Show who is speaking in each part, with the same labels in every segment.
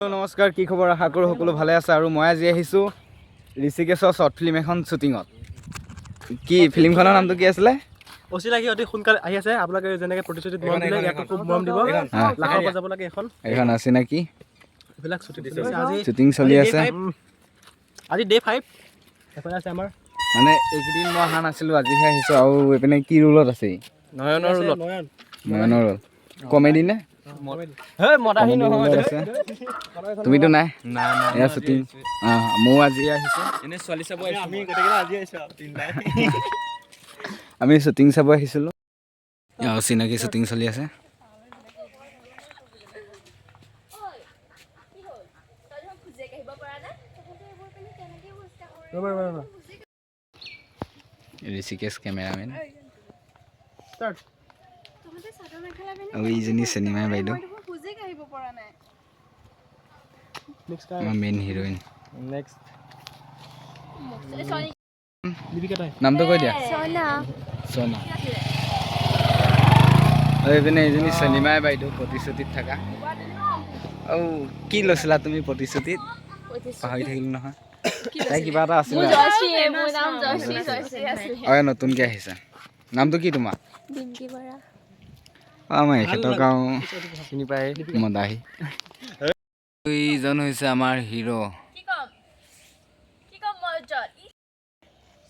Speaker 1: নমস্কাৰ, কি খবৰ? আশা কৰোঁ সকলো ভালে আছে। আৰু মই আজি আহিছোঁ ঋষিকেশৰ শ্বৰ্ট ফিল্ম এখন শ্বুটিঙত। কি ফিল্মখনৰ নামটো কি আছিলে?
Speaker 2: অচিনাকি অতি সোনকালে আহি আছে। আপোনালোকে যেনেকৈ প্ৰতিশ্ৰুতিত মৰম দিলে ইয়াতো খুব মৰম দিব। লাখৰ বজাব লাগে এখন
Speaker 1: অচিনাকি
Speaker 2: এইবিলাক
Speaker 1: শ্বুটিং চলি আছে।
Speaker 2: আজি ডে 5 এখন আছে আমাৰ।
Speaker 1: মানে এইকেইদিন মই অহা নাছিলোঁ, আজিহে আহিছোঁ। আৰু এইপিনে কি ৰোলত আছে?
Speaker 2: নয়নৰ ৰোলত।
Speaker 1: নয়নৰ ৰোল কমেডি নে?
Speaker 2: মদাহী নহয়।
Speaker 1: তুমিতো নাই? এয়া শ্বুটিং। ময়ো আজি আহিছোঁ। আমি শ্বুটিং চাব আহিছিলোঁ। অচিনাকি শ্বুটিং চলি আছে। ঋষিকেশ কেমেৰামেন আৰু এইজনী চিনেমা বাইদেউ, মেইন হিৰোইন। নামটো কৈ দিয়া। সোনা। আৰু এইপিনে এইজনী চিনেমাই বাইদেউ, প্ৰতিশ্ৰুতিত থাকা। আৰু কি লৈছিলা তুমি প্ৰতিশ্ৰুতিত? পাহৰি থাকিলোঁ নহয়। তাই কিবা এটা আছিলে। নতুনকৈ আহিছা। নামটো কি তোমাৰ? আমাৰ এখেতক আৰু চিনি পাই মদাহী। এইজন হৈছে আমাৰ হিৰো।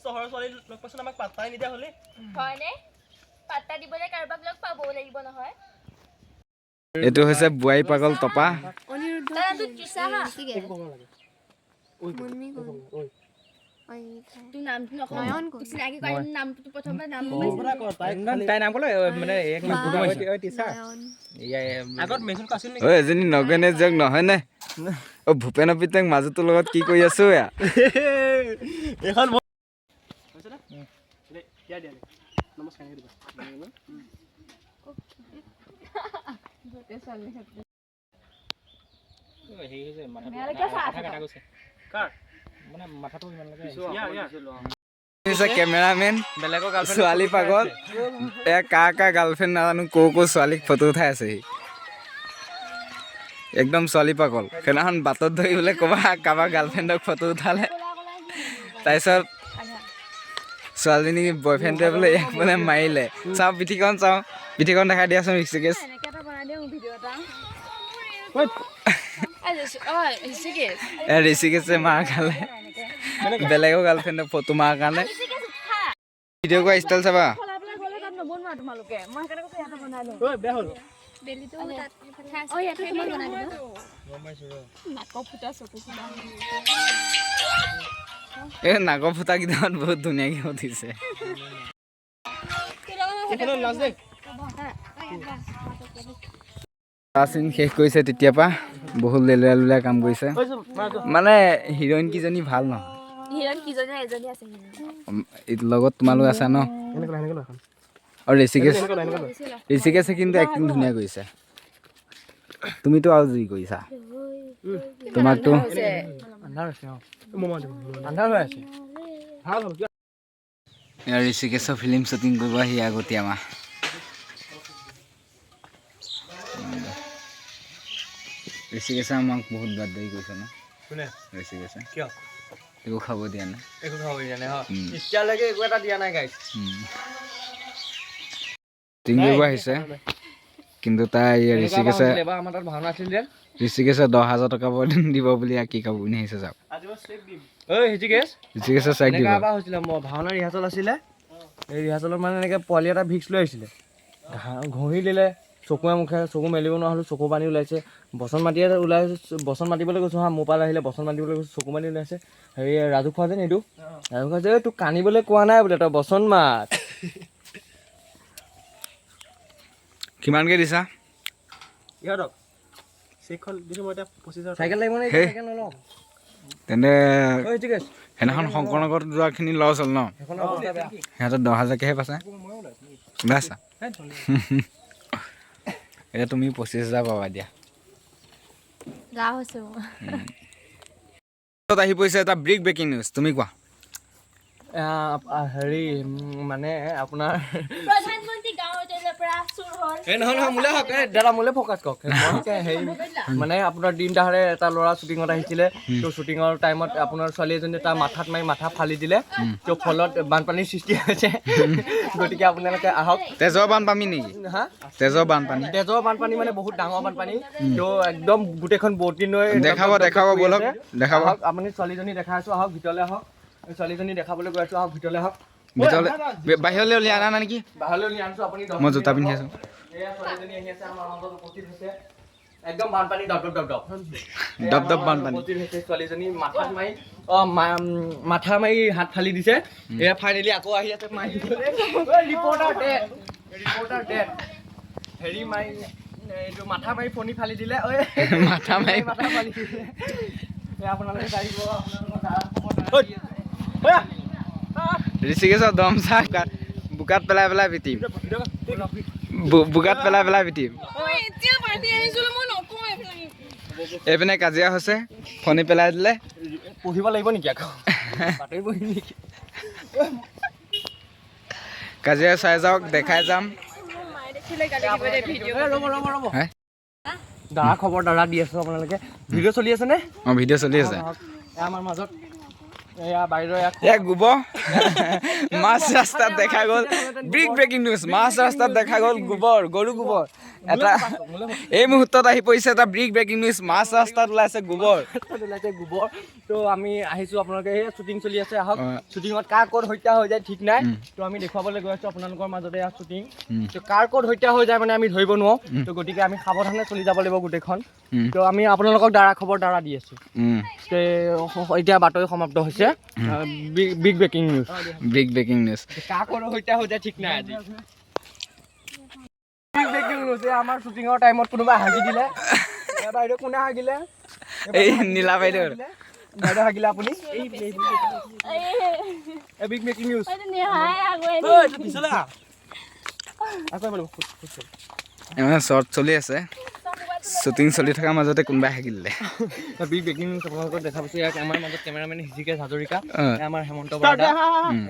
Speaker 2: চহৰৰ ছোৱালী লগ পাইছোন, আমাক পাত্তাই নিদিয়া হ'লে।
Speaker 3: হয়নে? পাত্তা দিবলৈ কাৰোবাক লগ পাবও লাগিব নহয়।
Speaker 1: এইটো হৈছে বোৱাৰী পাগল টপা। এজনী নগেনে জগ নহয়নে? ভূপেন পিতেক মাজুটোৰ লগত কি কৰি আছো এয়া? কেমেৰামেন ছোৱালী পাগল। এয়া কাৰ গাৰ্লফ্ৰেণ্ড নাজানো, কৰ ছোৱালীক ফটো উঠাই আছে সি। একদম ছোৱালী পাগল। সেইদিনাখন বাটত ধৰি বোলে কাৰোবাৰ গাৰ্লফ্ৰেণ্ডক ফটো উঠালে। তাৰপিছত ছোৱালীজনী বয়ফ্ৰেণ্ডটোৱে বোলে বোলে মাৰিলে। চাওঁ পিঠিখন, পিঠিখন দেখাই দিয়াচোন ঋষিকেশ। ঋষিকেশে মাৰ খালে বেলেগৰ গাৰ্লফ্ৰেণ্ডক ফটো মাৰাৰ কাৰণে। ভিডিঅ' কৰা ষ্টাইল চাবা। এই নাকৰ ফুটা কেইটামান বহুত ধুনীয়াকে উঠিছে। চিন শেষ কৰিছে তেতিয়াৰ পৰা বহুত লেলুৱা লুলীয়া কাম কৰিছে। মানে হিৰইন কিজনী ভাল নহয়। লগত তোমালোক আছা ন? আৰু ঋষিকেশে কিন্তু এক্টিং ধুনীয়া কৰিছে। তুমিতো আৰু যি কৰিছা, তোমাকতো ঋষিকেশৰ ফিল্ম শ্বুটিং কৰিব আহি আগতে আমাৰ ঋষিকেশে আমাক বহুত বাদদাৰি কৰিছে ন? ঋষিকেশে একো খাব দিয়া নাই, এতিয়ালৈকে একো এটা দিয়া নাই গাইছ। শ্বুটিং কৰিব আহিছে, কিন্তু তাই ঋষিকেশে 10,000 টকা দিব বুলি কি কাপোৰ পিন্ধি আহিছে যাওক। ঋষিকেশে চাইক দিব।
Speaker 2: ভাওনাৰ ৰিহাৰ্চেল আছিলে, এই ৰিহাৰ্চেলত মানে এনেকৈ পোৱালি এটা ভিক্স লৈ আহিছিলে, ঘঁহি দিলে চকুৱে মুখে, চকু মেলিব নোৱাৰা হ'লোঁ, চকু পানী ওলাইছে। বচন মাতিয়ে বচন মাতিবলৈ গৈছোঁ হা, মোৰ পাল আহিলে বচন মাতিবলৈ গৈছোঁ, চকু পানী ওলাইছে। হেৰি ৰাজু খোৱা যেন এইটো, ৰাজু খোৱা যে তোক কান্দিবলৈ কোৱা নাই বোলে, তই বচন মাত।
Speaker 1: কিমানকৈ দিছা?
Speaker 2: ইহঁতক চেকখন দিছোঁ মই এতিয়া 25,000। চাইকেল লাগিব নে? চাইকেল নলওঁ
Speaker 1: তেন্তে। সেইদিনাখন শংকৰনগৰত যোৱাখিনি লছ হ'ল ন? সিহঁতৰ 10,000কেহে পাইছে। বেছা এতিয়া তুমি 25,000 পাবা দিয়া। আহি পৰিছে এটা বিগ ব্ৰেকিং নিউজ, তুমি কোৱা।
Speaker 2: হেৰি মানে আপোনাৰ
Speaker 3: প্ৰধানমন্ত্ৰী গাঁৱৰ পৰা চুৰ হ'ল
Speaker 2: এই নহয় নহয় মোলে হওক এই দাদা মোলে ফ'কাছ কৰক হেৰি মানে আপোনাৰ দিন দাহাৰে এটা ল'ৰা শ্বুটিঙত আহিছিলে তো শ্বুটিঙৰ টাইমত আপোনাৰ ছোৱালী এজনীয়ে তাৰ মাথাত মাৰি মাথা ফালি দিলে তো ফলত বানপানীৰ সৃষ্টি হৈছে গতিকে আপোনালোকে আহক
Speaker 1: তেজৰ বানপানী নেকি
Speaker 2: হা
Speaker 1: তেজৰ বানপানী
Speaker 2: তেজৰ বানপানী মানে বহুত ডাঙৰ বানপানী তো একদম গোটেইখন বৰ্তি নৈ
Speaker 1: দেখাব ব'লক দেখাব
Speaker 2: আহক আপুনি ছোৱালীজনী দেখাই আছোঁ আহক ভিতৰলৈ আহক ছোৱালীজনী দেখাবলৈ গৈ আছোঁ আহক ভিতৰলৈ আহক
Speaker 1: ভিতৰলৈ বাহিৰলৈ উলিয়াই আনা নাই নেকি
Speaker 2: বাহিৰলৈ উলিয়াই আনিছোঁ আপুনি
Speaker 1: মই জোতা পিন্ধি আছোঁ
Speaker 2: এয়া ছোৱালীজনী আহি আছে আমাৰ মাজত উপস্থিত হৈছে একদম বানপানী দপ
Speaker 1: বানপানী
Speaker 2: উপস্থিত হৈছে ছোৱালীজনী মাথাত মাৰি মাথা মাৰি হাত ফালি দিছে এয়া ফাইনেলি আকৌ আহি আছে মাৰি ৰিপৰ্টাৰ ডেড হেৰি মাৰি এইটো মাথা মাৰি ফণি ফালি দিলে ঐ
Speaker 1: মাথা মাৰি
Speaker 2: ফালি দিলে এয়া আপোনালোকে পাৰিব
Speaker 1: ঋষিকেশৰ দমচা বোকাত পেলাই পিটিম বোকাত পেলাই পিটিম এইপিনে কাজিয়া হৈছে ফণি পেলাই দিলে
Speaker 2: পঢ়িব লাগিব নেকি আকৌ বাতৰি পঢ়িম নেকি
Speaker 1: কাজিয়া চাই যাওক দেখাই যাম
Speaker 2: দাদা খবৰ দাদা দি আছো আপোনালোকে ভিডিঅ' চলি আছে নে
Speaker 1: অঁ ভিডিঅ' চলি আছে
Speaker 2: আমাৰ মাজত এয়া বাহিৰৰ
Speaker 1: গোবৰ মাছ ৰাস্তাত দেখা গ'ল বিগ ব্ৰেকিং নিউজ মাছ ৰাস্তাত দেখা গ'ল গৰু গোবৰ এটা এই মুহূৰ্তত আহি পৰিছে এটা বিগ ব্ৰেকিং নিউজ মাছ ৰাস্তাত ওলাইছে গোবৰ
Speaker 2: তো আমি আহিছোঁ আপোনালোকে এই শ্বুটিং চলি আছে আহক শ্বুটিঙত কাৰ ক'ত হত্যা হৈ যায় ঠিক নাই তো আমি দেখুৱাবলৈ গৈ আছোঁ আপোনালোকৰ মাজতে এয়া শ্বুটিং তো কাৰ ক'ত হত্যা হৈ যায় মানে আমি ধৰিব নোৱাৰোঁ তো গতিকে আমি সাৱধানে চলি যাব লাগিব গোটেইখন তো আমি আপোনালোকক খবৰ দ্বাৰা দি আছোঁ এতিয়া বাতৰি সমাপ্ত হৈছে বিগ ব্ৰেকিং নিউজ কাৰ ক'ত হত্যা হৈ যায় ঠিক নাই আজি আমাৰ শ্বুটিঙৰ টাইমত কোনোবা হাগি দিলে বাইদেউ কোনে হাগিলে
Speaker 1: এই নীলা বাইদেউ
Speaker 2: হাগিলে আপুনি বিগ ব্ৰেকিং নিউজ
Speaker 1: শ্বৰ্ট চলি আছে শ্বুটিং চলি থকাৰ মাজতে কোনোবাই হাগি দিলে
Speaker 2: বিগ ব্ৰেকিং নিউজ আপোনালোকক দেখা পাইছোঁ ইয়াক আমাৰ মাজত কেমেৰামেন হৃষিকেশ হাজৰিকা আমাৰ হেমন্ত বৰা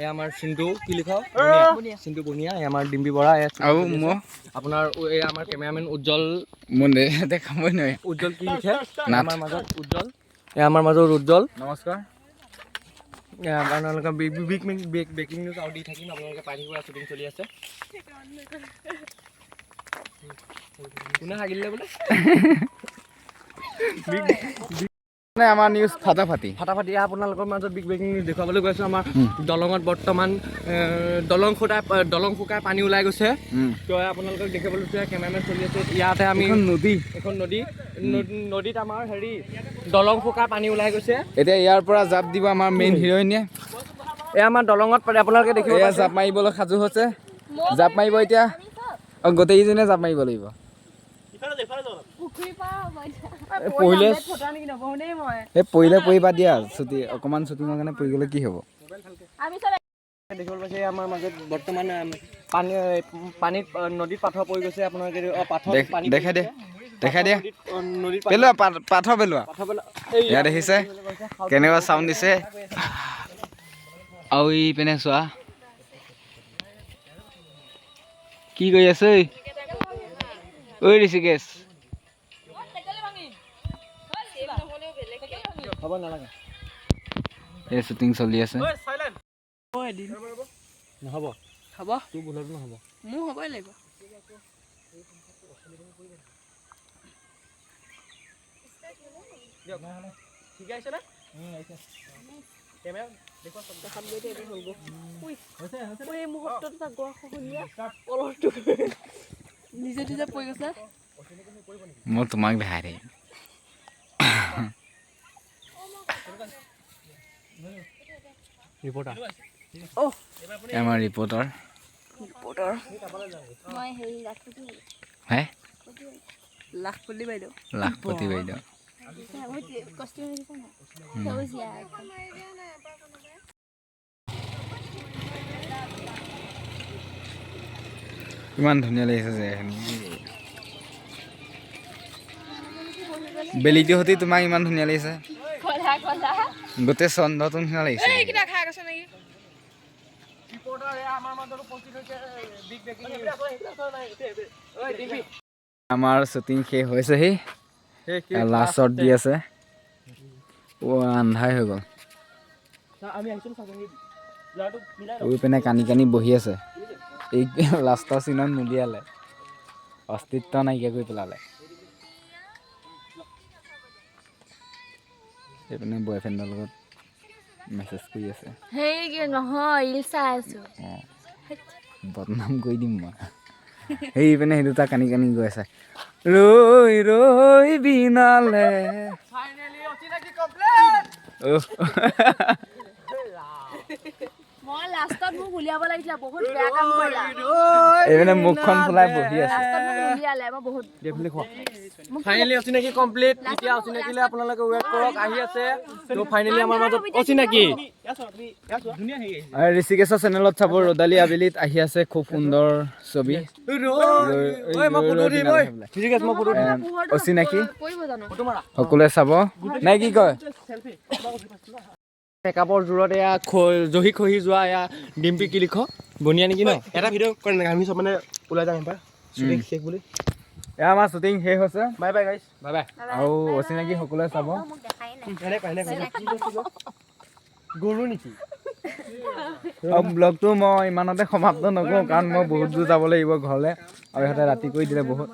Speaker 2: এয়া আমাৰ চিন্তু কি লিখাও চিন্তু বনিয়া এয়া আমাৰ ডিম্পী বৰা
Speaker 1: আৰু মই
Speaker 2: আপোনাৰ এই আমাৰ কেমেৰামেন উজ্জ্বল
Speaker 1: দেখাবই নোৱাৰি
Speaker 2: উজ্জ্বল কি লিখে আমাৰ মাজত উজ্জ্বল এয়া আমাৰ মাজত উজ্জ্বল
Speaker 1: নমস্কাৰ
Speaker 2: আপোনালোকে বিগ ব্ৰেকিং নিউজ আৰু দি থাকিম আপোনালোকে পাই থাকিব শ্বুটিং চলি আছে কোনে হাগিলে বোলে
Speaker 1: আমাৰ নিউজ ফাটাফাটি
Speaker 2: আপোনালোকৰ মাজত বিগ ব্ৰেকিং নিউজ দেখুৱাবলৈ গৈ আছোঁ আমাৰ দলঙত বৰ্তমান দলং শুকাই পানী ওলাই গৈছে তো আপোনালোকক দেখিবলৈ কেমেৰামেন চলি আছে ইয়াতে আমি এখন নদীত আমাৰ হেৰি দলং শুকাই পানী ওলাই গৈছে
Speaker 1: এতিয়া ইয়াৰ পৰা জাপ দিব আমাৰ মেইন হিৰইনে
Speaker 2: এয়া আমাৰ দলঙত আপোনালোকে দেখিব
Speaker 1: এয়া জাপ মাৰিবলৈ সাজু হৈছে জাপ মাৰিব এতিয়া গোটেইকেইজনে জাপ মাৰিব লাগিব পৰিলে পৰিবা দিয়া অকণমান শ্বুটিঙৰ কাৰণে পৰি গ'লে কি হ'ব
Speaker 2: দেখিবলৈ পাইছে আমাৰ মাজত বৰ্তমান পানীত নদীত পাথৰ পৰি গৈছে আপোনালোকে
Speaker 1: দেখাই দিয়া পেলোৱা পাথৰ পেলোৱা এয়া দেখিছে কেনেকুৱা চাউণ্ড দিছে আৰু ই পিনে চোৱা কি কৰি আছে ঐ ঋষিকেশ
Speaker 2: হ'ব নালাগে
Speaker 1: এই শ্বুটিং চলি আছে
Speaker 2: নহ'ব হ'ব তোৰ ভুলতো নহ'ব
Speaker 4: মোৰ হ'বই লাগিব
Speaker 2: ঠিক আছে নে কেমেৰা দেখুৱা দেখাম গৈ এইটো হ'ল
Speaker 4: এই মুহূৰ্তত এটা গোৱা খহনীয়া কলৰটো নিজে পৰি গৈছে
Speaker 1: মই তোমাক দেখাই দিম আমাৰ ৰিপৰ্টাৰ
Speaker 3: মই হেৰি
Speaker 1: হে
Speaker 4: লাখপতি বাইদেউ
Speaker 1: লাখপতি বাইদেউ
Speaker 3: কষ্টিউম দিছে নাই সেউজীয়া
Speaker 1: ইমান ধুনীয়া লাগিছে যে বেলিটো সতি তোমাক ইমান ধুনীয়া লাগিছে গোটেই চন্দ্ৰটো নিচিনা লাগিছে
Speaker 2: ৰিপৰ্টাৰ আমাৰ মাজত উপস্থিত হৈছে বিগ ব্ৰেকিং
Speaker 1: আমাৰ শ্বুটিং শেষ হৈছেহি লাষ্ট শ্বট দি আছে আন্ধাৰ হৈ গ'ল পিনে কানি কানি বহি আছে এই লাষ্টৰ চিনত নুলিয়ালে অস্তিত্ব নাইকিয়া কৰি পেলালে সেইপিনে বয়ফ্ৰেণ্ডৰ লগত মেছেজ কৰি আছে
Speaker 3: সেই কি নহয় ৰিল চাই আছো
Speaker 1: অঁ বদনাম কৰি দিম মই সেইপিনে সেই দুটা কানি কানি গৈ আছে ৰৈ ৰৈ বিনালে
Speaker 3: মই লাষ্টত মোক উলিয়াব লাগিছিলে বহুত বেয়া কাম কৰিলা
Speaker 1: এইপিনে মুখখন ফুলাই বহি আছে
Speaker 3: লাষ্টত মোক উলিয়ালে মই বহুত
Speaker 2: ফাইনেলি অচিনাকি কমপ্লিট এতিয়া অচিনাকিলে আপোনালোকে ৱেট কৰক আহি আছে তো ফাইনেলি আমাৰ মাজত অচিনাকি
Speaker 1: ঋষিকেশৰ চেনেলত চাব ৰদালি আবেলিত আহি আছে খুব সুন্দৰ ছবি অচিনাকি সকলোৱে চাব নাই কি কয়
Speaker 2: মেকআপৰ জোৰত এয়া জহি খহি যোৱা এয়া ডিম্পি কি লিখ বনিয়া নেকি ন এটা ভিডিঅ' কৰে নেকি আমি চব মানে ওলাই যাম এবাৰ শ্বুটিং শেষ বুলি
Speaker 1: এয়া আমাৰ শ্বুটিং শেষ হৈছে
Speaker 2: বাই বাই গাইছ বাই বাই
Speaker 1: আৰু অচিনাকি সকলোৱে চাব
Speaker 2: গৰু নেকি
Speaker 1: আৰু ব্লগটো মই ইমানতে সমাপ্ত নকৰোঁ কাৰণ মই বহুত দূৰ যাব লাগিব ঘৰলৈ আৰু ইহঁতে ৰাতি কৰি দিলে বহুত